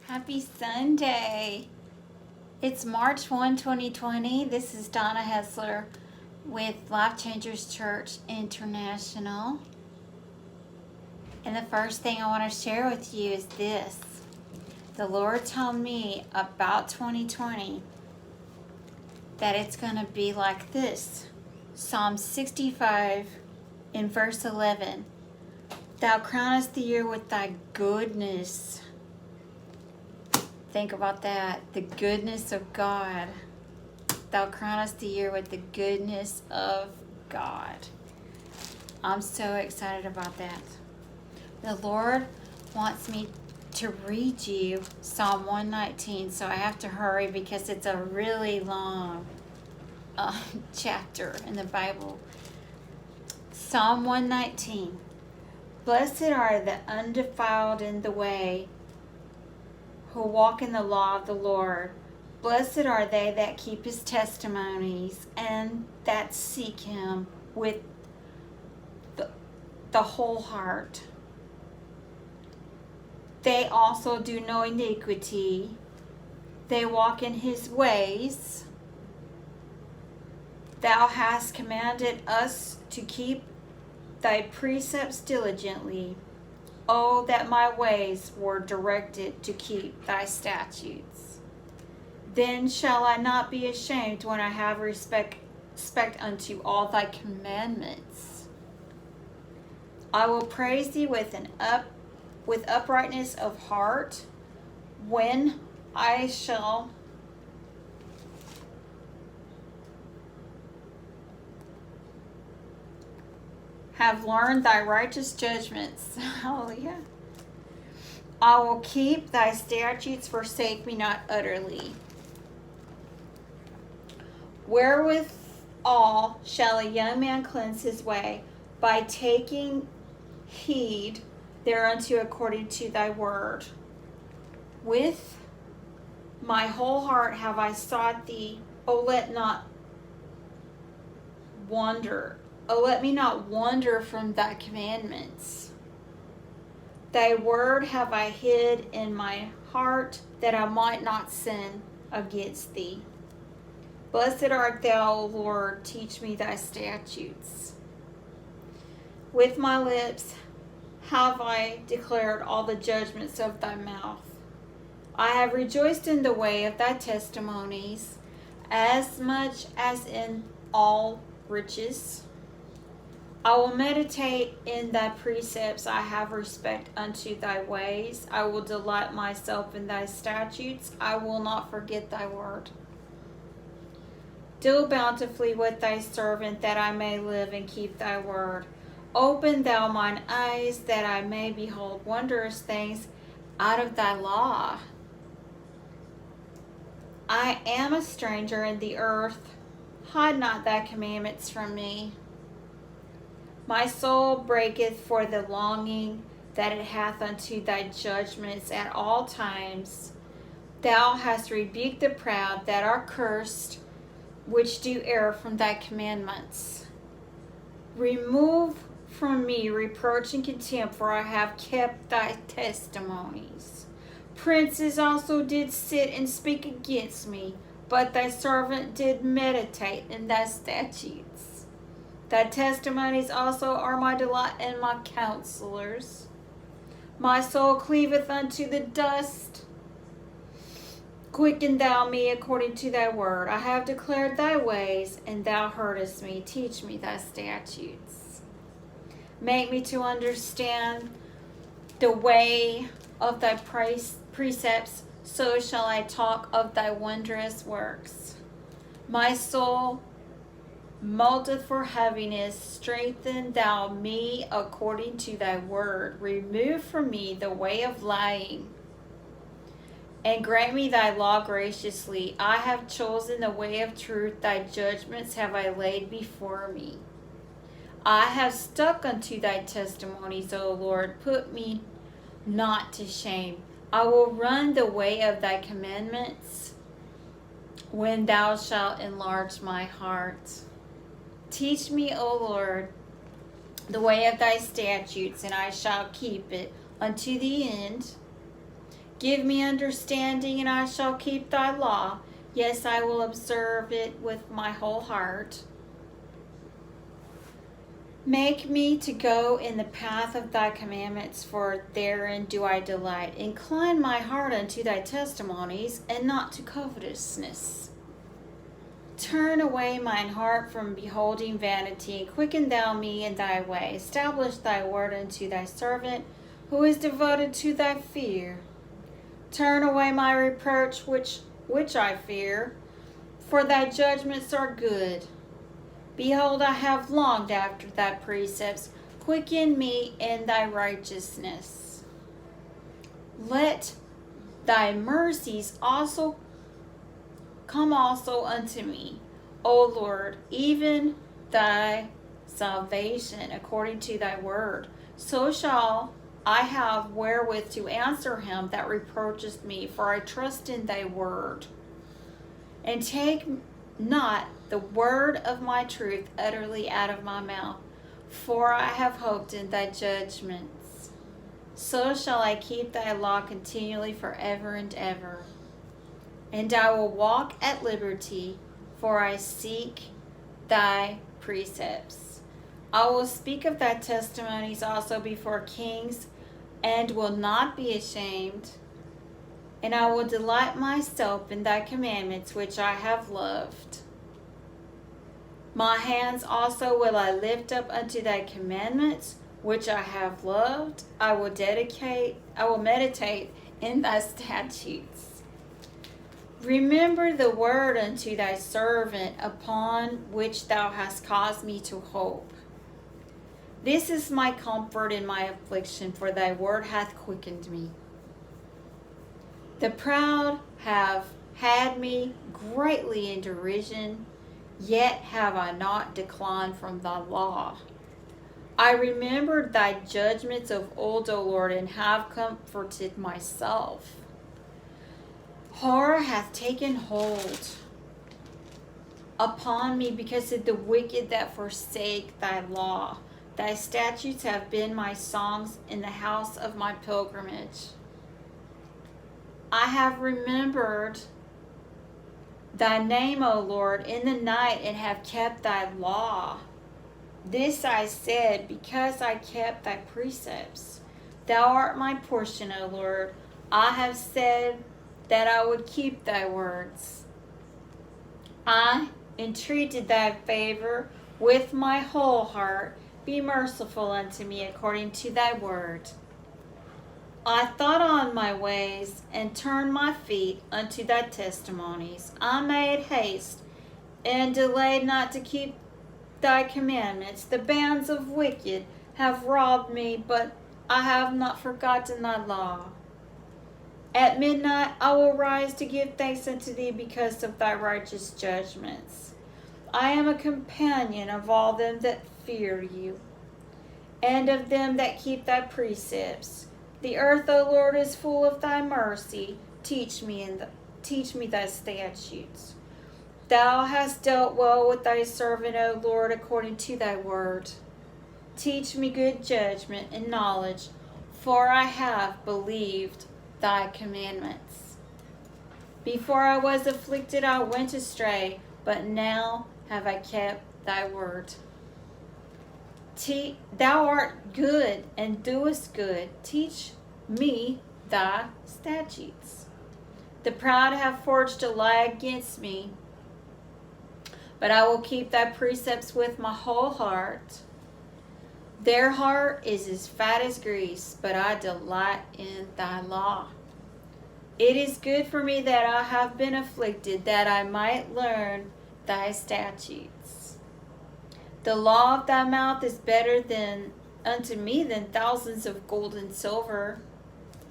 Happy Sunday. It's March 1, 2020. This is Donna Hessler with Life Changers Church International. And the first thing I want to share with you is this. The Lord told me about 2020 that it's going to be like this. Psalm 65 in verse 11. Thou crownest the year with thy goodness. Think about that. The goodness of God. Thou crownest the year with the goodness of God. I'm so excited about that. The Lord wants me to read you Psalm 119, so I have to hurry because it's a really long chapter in the Bible. Psalm 119. Blessed are the undefiled in the way, who walk in the law of the Lord. Blessed are they that keep his testimonies and that seek him with the whole heart. They also do no iniquity. They walk in his ways. Thou hast commanded us to keep thy precepts diligently. Oh, that my ways were directed to keep thy statutes. Then shall I not be ashamed when I have respect unto all thy commandments. I will praise thee with uprightness of heart, when I shall have learned thy righteous judgments. Hallelujah. I will keep thy statutes, forsake me not utterly. Wherewithal shall a young man cleanse his way? By taking heed thereunto according to thy word. With my whole heart have I sought thee. O let me not wander from thy commandments. Thy word have I hid in my heart, that I might not sin against thee. Blessed art thou, O Lord, teach me thy statutes. With my lips have I declared all the judgments of thy mouth. I have rejoiced in the way of thy testimonies, as much as in all riches. I will meditate in thy precepts. I have respect unto thy ways. I will delight myself in thy statutes. I will not forget thy word. Deal bountifully with thy servant, that I may live and keep thy word. Open thou mine eyes, that I may behold wondrous things out of thy law. I am a stranger in the earth. Hide not thy commandments from me. My soul breaketh for the longing that it hath unto thy judgments at all times. Thou hast rebuked the proud that are cursed, which do err from thy commandments. Remove from me reproach and contempt, for I have kept thy testimonies. Princes also did sit and speak against me, but thy servant did meditate in thy statutes. Thy testimonies also are my delight and my counselors. My soul cleaveth unto the dust. Quicken thou me according to thy word. I have declared thy ways, and thou heardest me. Teach me thy statutes. Make me to understand the way of thy precepts, so shall I talk of thy wondrous works. My soul moldeth for heaviness. Strengthen thou me according to thy word. Remove from me the way of lying, and grant me thy law graciously. I have chosen the way of truth. Thy judgments have I laid before me. I have stuck unto thy testimonies, O Lord. Put me not to shame. I will run the way of thy commandments, when thou shalt enlarge my heart. Teach me, O Lord, the way of thy statutes, and I shall keep it unto the end. Give me understanding, and I shall keep thy law. Yes, I will observe it with my whole heart. Make me to go in the path of thy commandments, for therein do I delight. Incline my heart unto thy testimonies, and not to covetousness. Turn away mine heart from beholding vanity, and quicken thou me in thy way. Establish thy word unto thy servant, who is devoted to thy fear. Turn away my reproach which I fear, for thy judgments are good. Behold, I have longed after thy precepts. Quicken me in thy righteousness. Let thy mercies also come also unto me, O Lord, even thy salvation according to thy word. So shall I have wherewith to answer him that reproacheth me, for I trust in thy word. And take not the word of my truth utterly out of my mouth, for I have hoped in thy judgments. So shall I keep thy law continually forever and ever. And I will walk at liberty, for I seek thy precepts. I will speak of thy testimonies also before kings, and will not be ashamed. And I will delight myself in thy commandments, which I have loved. My hands also will I lift up unto thy commandments, which I have loved. I will meditate in thy statutes. Remember the word unto thy servant, upon which thou hast caused me to hope. This is my comfort in my affliction, for thy word hath quickened me. The proud have had me greatly in derision, yet have I not declined from thy law. I remembered thy judgments of old, O Lord, and have comforted myself. Horror hath taken hold upon me because of the wicked that forsake thy law. Thy statutes have been my songs in the house of my pilgrimage. I have remembered thy name, O Lord, in the night, and have kept thy law. This I said, because I kept thy precepts. Thou art my portion, O Lord. I have said that I would keep thy words. I entreated thy favor with my whole heart. Be merciful unto me according to thy word. I thought on my ways, and turned my feet unto thy testimonies. I made haste, and delayed not to keep thy commandments. The bands of wicked have robbed me, but I have not forgotten thy law. At midnight I will rise to give thanks unto thee because of thy righteous judgments. I am a companion of all them that fear you, and of them that keep thy precepts. The earth, O Lord, is full of thy mercy. Teach me thy statutes. Thou hast dealt well with thy servant, O Lord, according to thy word. Teach me good judgment and knowledge, for I have believed thy commandments. Before I was afflicted, I went astray, but now have I kept thy word. Thou art good and doest good. Teach me thy statutes. The proud have forged a lie against me, but I will keep thy precepts with my whole heart. Their heart is as fat as grease, but I delight in thy law. It is good for me that I have been afflicted, that I might learn thy statutes. The law of thy mouth is better unto me than thousands of gold and silver.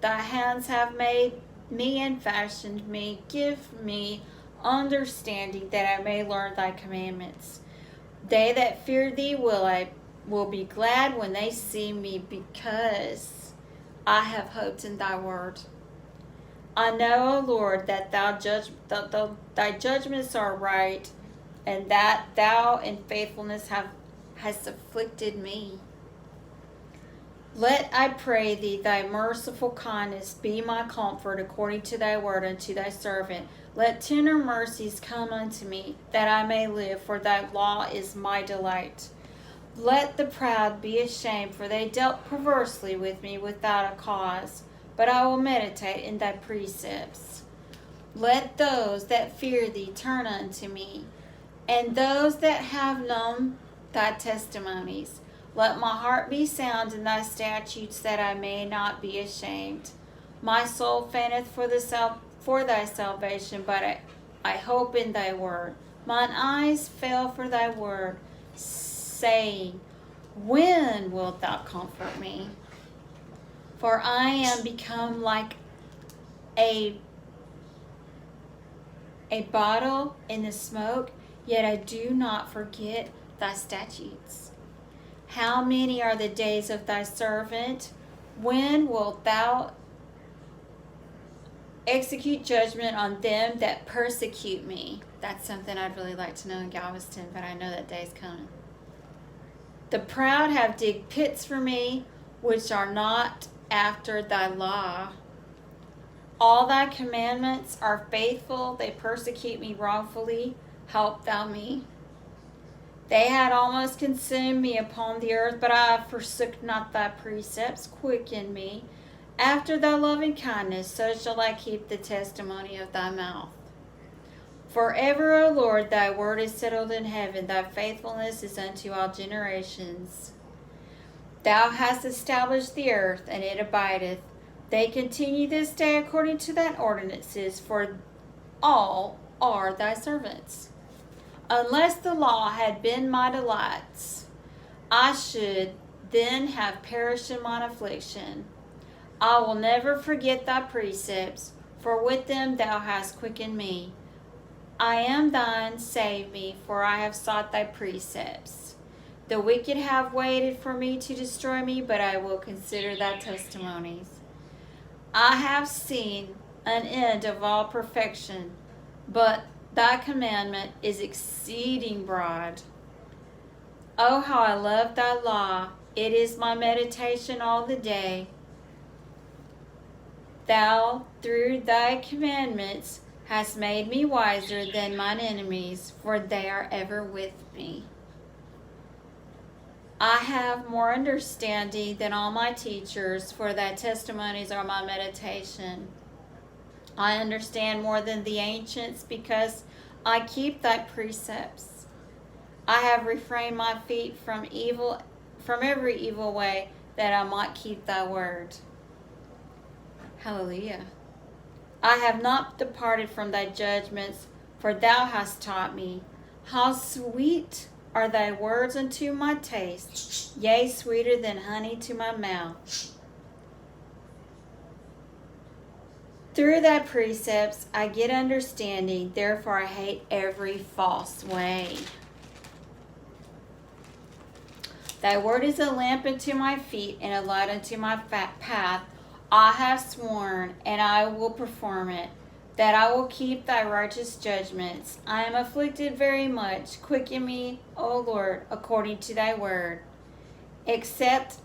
Thy hands have made me and fashioned me. Give me understanding, that I may learn thy commandments. They that fear thee will be glad when they see me, because I have hoped in thy word. I know, O Lord, that thy judgments are right, and that thou in faithfulness hast afflicted me. Let, I pray thee, thy merciful kindness be my comfort according to thy word unto thy servant. Let tender mercies come unto me, that I may live, for thy law is my delight. Let the proud be ashamed, for they dealt perversely with me without a cause. But I will meditate in thy precepts. Let those that fear thee turn unto me, and those that have known thy testimonies. Let my heart be sound in thy statutes, that I may not be ashamed. My soul fainteth for thy salvation, but I hope in thy word. Mine eyes fail for thy word, saying, when wilt thou comfort me? For I am become like a bottle in the smoke, yet I do not forget thy statutes. How many are the days of thy servant? When wilt thou execute judgment on them that persecute me? That's something I'd really like to know in Galveston, but I know that day's coming. The proud have digged pits for me, which are not after thy law. All thy commandments are faithful. They persecute me wrongfully. Help thou me. They had almost consumed me upon the earth, but I forsook not thy precepts. Quicken me. After thy loving kindness, so shall I keep the testimony of thy mouth. Forever, O Lord, thy word is settled in heaven. Thy faithfulness is unto all generations. Thou hast established the earth, and it abideth. They continue this day according to thine ordinances, for all are thy servants. Unless the law had been my delights, I should then have perished in mine affliction. I will never forget thy precepts, for with them thou hast quickened me. I am thine, save me, for I have sought thy precepts. The wicked have waited for me to destroy me, but I will consider thy testimonies. I have seen an end of all perfection, but thy commandment is exceeding broad. Oh, how I love thy law. It is my meditation all the day. Thou, through thy commandments, hast made me wiser than mine enemies, for they are ever with me. I have more understanding than all my teachers, for thy testimonies are my meditation. I understand more than the ancients, because I keep thy precepts. I have refrained my feet from every evil way, that I might keep thy word. Hallelujah. I have not departed from thy judgments, for thou hast taught me. How sweet are thy words unto my taste, yea, sweeter than honey to my mouth. Through thy precepts I get understanding, therefore I hate every false way. Thy word is a lamp unto my feet and a light unto my path. I have sworn, and I will perform it, that I will keep thy righteous judgments. I am afflicted very much. Quicken me, O Lord, according to thy word. Accept,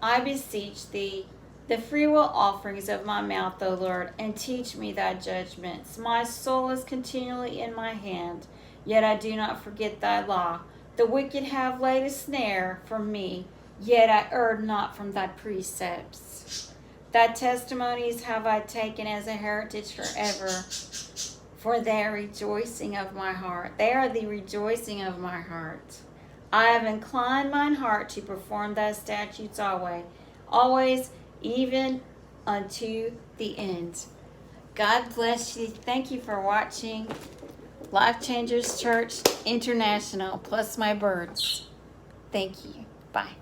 I beseech thee, the freewill offerings of my mouth, O Lord, and teach me thy judgments. My soul is continually in my hand, yet I do not forget thy law. The wicked have laid a snare for me, yet I erred not from thy precepts. Thy testimonies have I taken as a heritage forever, for they are rejoicing of my heart. They are the rejoicing of my heart. I have inclined mine heart to perform thy statutes always, even unto the end. God bless you. Thank you for watching Life Changers Church International, plus my birds. Thank you. Bye.